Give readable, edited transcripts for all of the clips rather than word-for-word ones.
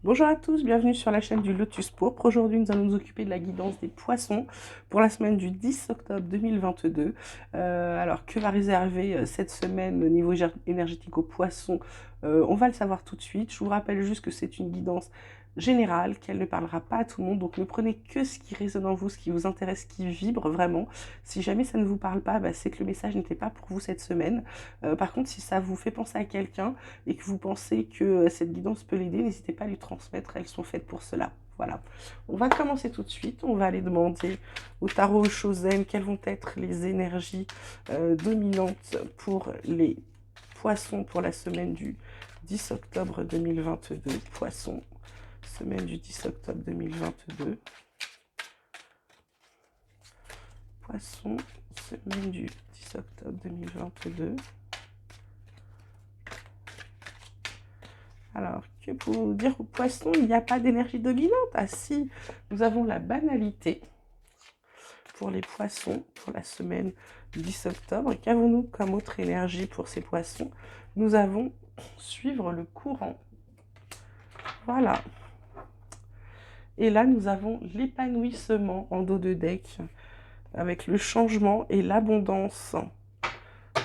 Bonjour à tous, bienvenue sur la chaîne du Lotus Pourpre. Aujourd'hui, nous allons nous occuper de la guidance des poissons pour la semaine du 10 octobre 2022. Alors, que va réserver cette semaine au niveau énergétique aux poissons? On va le savoir tout de suite. Je vous rappelle juste que c'est une guidance générale, qu'elle ne parlera pas à tout le monde. Donc, ne prenez que ce qui résonne en vous, ce qui vous intéresse, qui vibre vraiment. Si jamais ça ne vous parle pas, c'est que le message n'était pas pour vous cette semaine. Par contre, si ça vous fait penser à quelqu'un, et que vous pensez que cette guidance peut l'aider, n'hésitez pas à lui transmettre, elles sont faites pour cela. Voilà, on va commencer tout de suite, on va aller demander au tarot Chosen quelles vont être les énergies dominantes pour les poissons pour la semaine du 10 octobre 2022. Poissons, semaine du 10 octobre 2022. Poissons, semaine du 10 octobre 2022. Alors, que pour dire aux poissons, il n'y a pas d'énergie dominante? Ah si, nous avons la banalité pour les poissons pour la semaine du 10 octobre. Qu'avons-nous comme autre énergie pour ces poissons? Nous avons suivre le courant. Voilà. Et là, nous avons l'épanouissement en dos de deck avec le changement et l'abondance.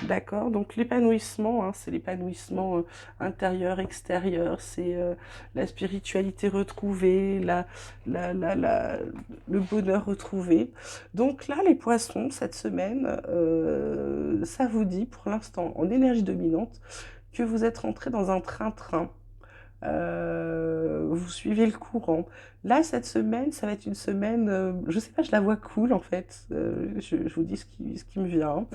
D'accord, donc l'épanouissement, c'est l'épanouissement intérieur, extérieur, c'est la spiritualité retrouvée, le bonheur retrouvé. Donc là, les poissons, cette semaine, ça vous dit pour l'instant, en énergie dominante, que vous êtes rentré dans un train-train. Vous suivez le courant. Là, cette semaine, ça va être une semaine, je sais pas, je la vois cool en fait. Je vous dis ce qui me vient.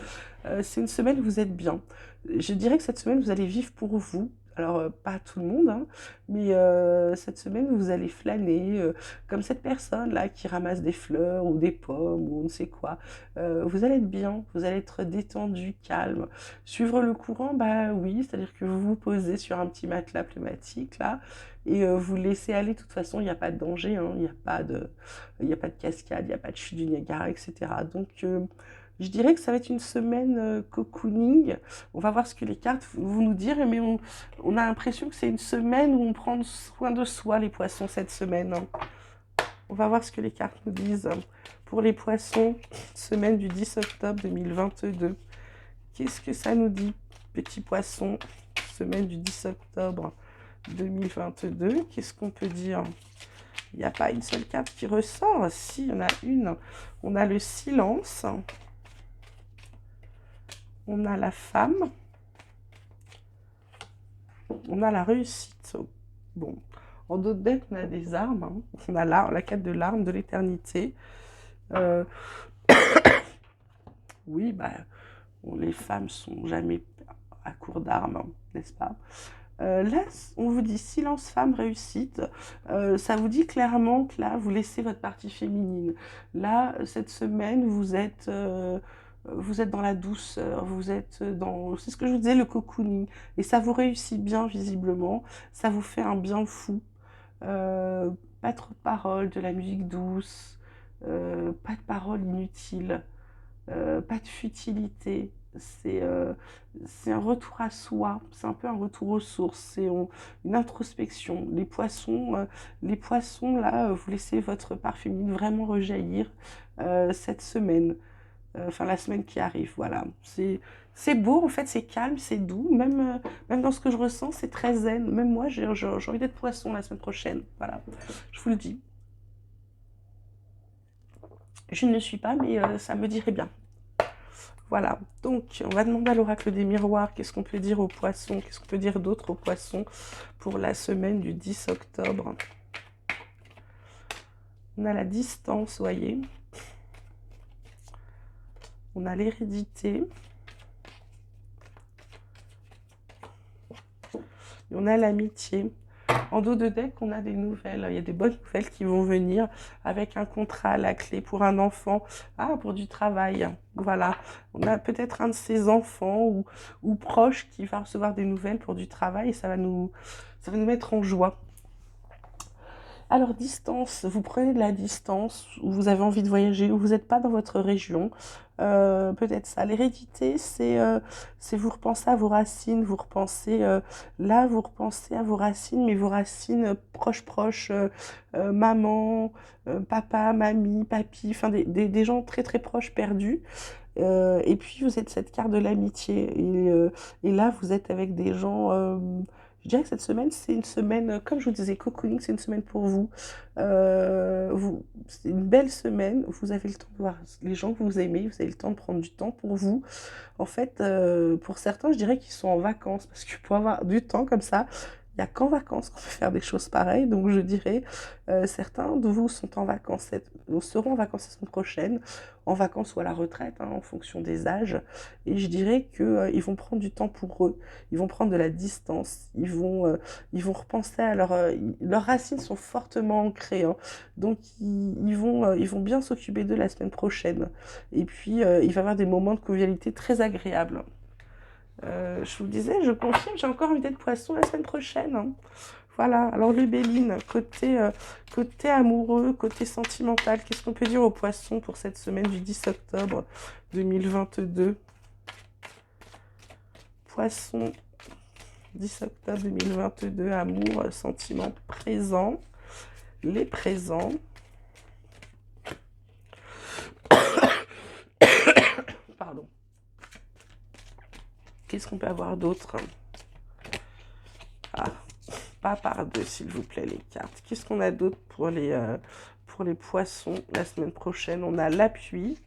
C'est une semaine où vous êtes bien. Je dirais que cette semaine, vous allez vivre pour vous. Alors, pas tout le monde, hein, mais cette semaine, vous allez flâner comme cette personne-là qui ramasse des fleurs ou des pommes ou on ne sait quoi. Vous allez être bien, vous allez être détendu, calme. Suivre le courant, bah oui, c'est-à-dire que vous vous posez sur un petit matelas pneumatique, là, et vous laissez aller. De toute façon, il n'y a pas de danger, hein, il n'y a pas de cascade, il n'y a pas de chute du Niagara, etc. Donc, je dirais que ça va être une semaine cocooning. On va voir ce que les cartes vont nous dire, mais on a l'impression que c'est une semaine où on prend soin de soi, les poissons, cette semaine, hein. On va voir ce que les cartes nous disent pour les poissons, semaine du 10 octobre 2022. Qu'est-ce que ça nous dit, petits poissons, semaine du 10 octobre 2022? Qu'est-ce qu'on peut dire? Il n'y a pas une seule carte qui ressort. Si, il y en a une. On a le silence. On a la femme. On a la réussite. Bon, en d'autres decks, on a des armes, hein. On a la carte de l'arme de l'éternité. Euh, oui, bon, les femmes sont jamais à court d'armes, hein, n'est-ce pas? Là, on vous dit silence, femme, réussite. Ça vous dit clairement que là, vous laissez votre partie féminine. Là, cette semaine, vous êtes dans la douceur, vous êtes dans, c'est ce que je vous disais, le cocooning. Et ça vous réussit bien, visiblement. Ça vous fait un bien fou. Euh, Pas trop de paroles, de la musique douce, pas de paroles inutiles, pas de futilité. C'est un retour à soi, c'est un peu un retour aux sources, une introspection. Les poissons là, vous laissez votre part féminine vraiment rejaillir cette semaine, enfin la semaine qui arrive, voilà. C'est beau, en fait, c'est calme, c'est doux, même dans ce que je ressens, c'est très zen. Même moi, j'ai envie d'être poisson la semaine prochaine, voilà, je vous le dis. Je ne le suis pas, mais ça me dirait bien. Voilà, donc on va demander à l'oracle des miroirs qu'est-ce qu'on peut dire aux poissons, qu'est-ce qu'on peut dire d'autre aux poissons pour la semaine du 10 octobre. On a la distance, vous voyez. On a l'hérédité. Et on a l'amitié. En dos de deck, on a des nouvelles. Il y a des bonnes nouvelles qui vont venir avec un contrat à la clé pour un enfant. Ah, pour du travail. Voilà. On a peut-être un de ses enfants ou proche qui va recevoir des nouvelles pour du travail et ça va nous mettre en joie. Alors, distance, vous prenez de la distance, ou vous avez envie de voyager, ou vous n'êtes pas dans votre région. Peut-être ça. L'hérédité, c'est vous repensez à vos racines, vous repensez, là, vous repensez à vos racines, mais vos racines proches, maman, papa, mamie, papy, enfin des gens très très proches perdus. Et puis vous êtes cette carte de l'amitié. Et là, vous êtes avec des gens. Je dirais que cette semaine, c'est une semaine, comme je vous disais, cocooning, c'est une semaine pour vous. C'est une belle semaine. Vous avez le temps de voir les gens que vous aimez. Vous avez le temps de prendre du temps pour vous. En fait, pour certains, je dirais qu'ils sont en vacances. Parce que pour avoir du temps comme ça, il n'y a qu'en vacances qu'on peut faire des choses pareilles. Donc je dirais, certains de vous sont en vacances, seront en vacances la semaine prochaine, en vacances ou à la retraite, hein, en fonction des âges. Et je dirais qu'ils vont prendre du temps pour eux. Ils vont prendre de la distance. Ils vont repenser à leurs racines sont fortement ancrées, hein. Donc ils vont bien s'occuper d'eux la semaine prochaine. Et puis il va y avoir des moments de convivialité très agréables. Je vous disais, je confirme, j'ai encore envie d'être poisson la semaine prochaine, hein. Voilà, alors le Béline, côté amoureux, côté sentimental, qu'est-ce qu'on peut dire aux poissons pour cette semaine du 10 octobre 2022? Poisson, 10 octobre 2022, amour, sentiment présent, les présents. Pardon. Qu'est-ce qu'on peut avoir d'autre? Ah, pas par deux, s'il vous plaît, les cartes. Qu'est-ce qu'on a d'autre pour les poissons la semaine prochaine? On a l'appui.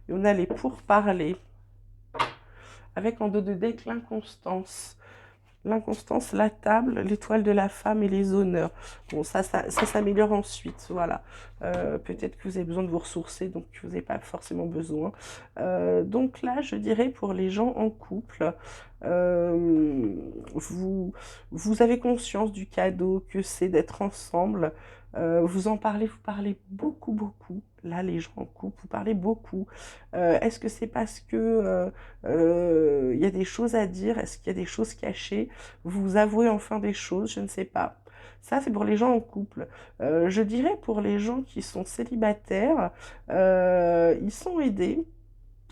Et on a les pourparlers. Avec en dos de deck l'inconstance. L'inconstance, la table, l'étoile de la femme et les honneurs. Bon, ça s'améliore ensuite, voilà. Peut-être que vous avez besoin de vous ressourcer, donc vous n'avez pas forcément besoin. Donc là, je dirais pour les gens en couple, vous avez conscience du cadeau que c'est d'être ensemble. Vous en parlez, vous parlez beaucoup, beaucoup. Là, les gens en couple, vous parlez beaucoup. Est-ce que c'est parce que y a des choses à dire? Est-ce qu'il y a des choses cachées? Vous avouez enfin des choses? Je ne sais pas. Ça, c'est pour les gens en couple. Je dirais pour les gens qui sont célibataires, ils sont aidés.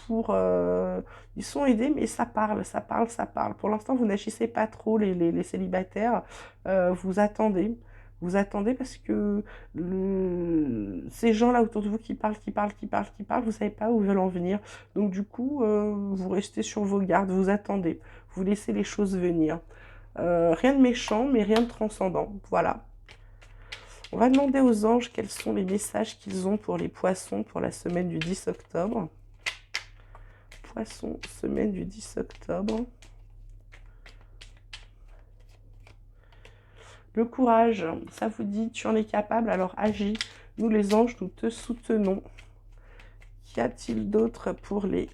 Ils sont aidés, mais ça parle, ça parle, ça parle. Pour l'instant, vous n'agissez pas trop, les célibataires. Vous attendez. Vous attendez parce que ces gens-là autour de vous qui parlent, qui parlent, qui parlent, qui parlent, vous ne savez pas où ils veulent en venir. Donc du coup, vous restez sur vos gardes, vous attendez. Vous laissez les choses venir. Rien de méchant, mais rien de transcendant. Voilà. On va demander aux anges quels sont les messages qu'ils ont pour les poissons pour la semaine du 10 octobre. Poisson, semaine du 10 octobre. Le courage, ça vous dit, tu en es capable, alors agis. Nous les anges, nous te soutenons. Qu'y a-t-il d'autre pour les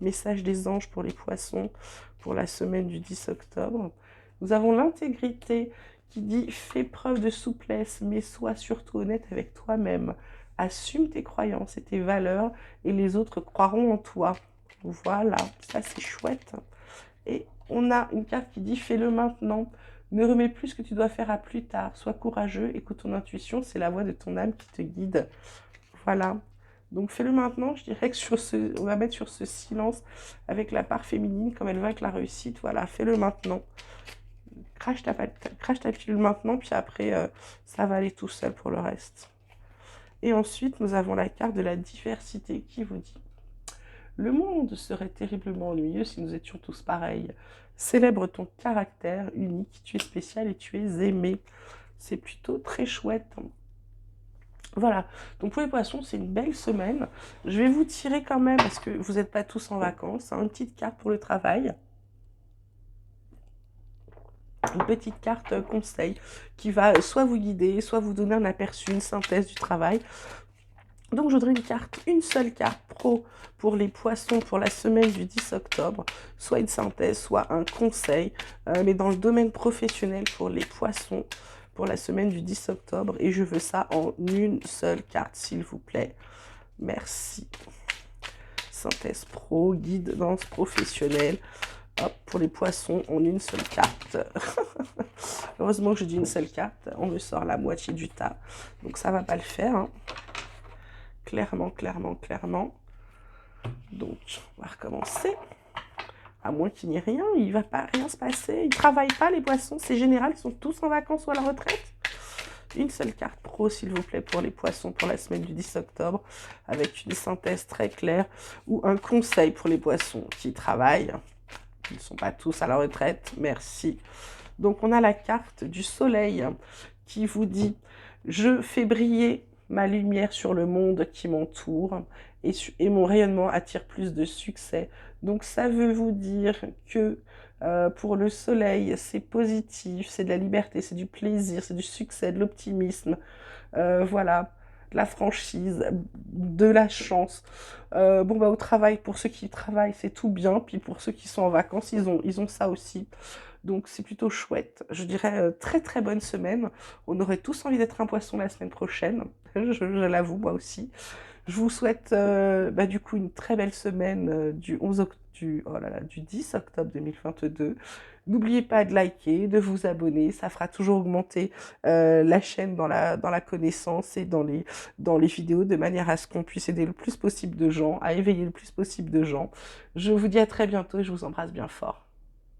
messages des anges pour les poissons pour la semaine du 10 octobre? Nous avons l'intégrité qui dit, fais preuve de souplesse, mais sois surtout honnête avec toi-même. Assume tes croyances et tes valeurs et les autres croiront en toi. Voilà, ça c'est chouette. Et on a une carte qui dit, fais-le maintenant. Ne remets plus ce que tu dois faire à plus tard. Sois courageux, écoute ton intuition, c'est la voix de ton âme qui te guide. Voilà. Donc fais-le maintenant, je dirais que on va mettre sur ce silence avec la part féminine, comme elle va avec la réussite. Voilà, fais-le maintenant. Crache ta pilule maintenant, puis après, ça va aller tout seul pour le reste. Et ensuite, nous avons la carte de la diversité qui vous dit, le monde serait terriblement ennuyeux si nous étions tous pareils. Célèbre ton caractère unique, tu es spécial et tu es aimé. C'est plutôt très chouette. Voilà, donc pour les poissons, c'est une belle semaine. Je vais vous tirer quand même, parce que vous n'êtes pas tous en vacances, hein, une petite carte pour le travail. Une petite carte conseil qui va soit vous guider, soit vous donner un aperçu, une synthèse du travail. Donc je voudrais une seule carte pro pour les poissons pour la semaine du 10 octobre, soit une synthèse, soit un conseil, mais dans le domaine professionnel pour les poissons pour la semaine du 10 octobre. Et je veux ça en une seule carte, s'il vous plaît. Merci. Synthèse pro, guidance professionnelle. Hop, pour les poissons en une seule carte. Heureusement que je dis une seule carte, on me sort la moitié du tas, donc ça va pas le faire, hein. Clairement, clairement, clairement. Donc, on va recommencer. À moins qu'il n'y ait rien, il ne va pas rien se passer. Ils ne travaillent pas, les poissons, c'est général, ils sont tous en vacances ou à la retraite. Une seule carte pro, s'il vous plaît, pour les poissons pour la semaine du 10 octobre, avec une synthèse très claire, ou un conseil pour les poissons qui travaillent. Ils ne sont pas tous à la retraite, merci. Donc on a la carte du soleil qui vous dit « Je fais briller ma lumière sur le monde qui m'entoure et mon rayonnement attire plus de succès. » Donc ça veut vous dire que pour le soleil, c'est positif, c'est de la liberté, c'est du plaisir, c'est du succès, de l'optimisme, voilà, de la franchise, de la chance. Bon, bah, au travail, pour ceux qui travaillent, c'est tout bien, puis pour ceux qui sont en vacances, ils ont ça aussi. Donc c'est plutôt chouette. Je dirais très très bonne semaine. On aurait tous envie d'être un poisson la semaine prochaine. Je l'avoue, moi aussi. Je vous souhaite bah, du coup une très belle semaine du 10 octobre 2022. N'oubliez pas de liker, de vous abonner, ça fera toujours augmenter la chaîne dans la connaissance et dans les vidéos de manière à ce qu'on puisse aider le plus possible de gens, à éveiller le plus possible de gens. Je vous dis à très bientôt et je vous embrasse bien fort.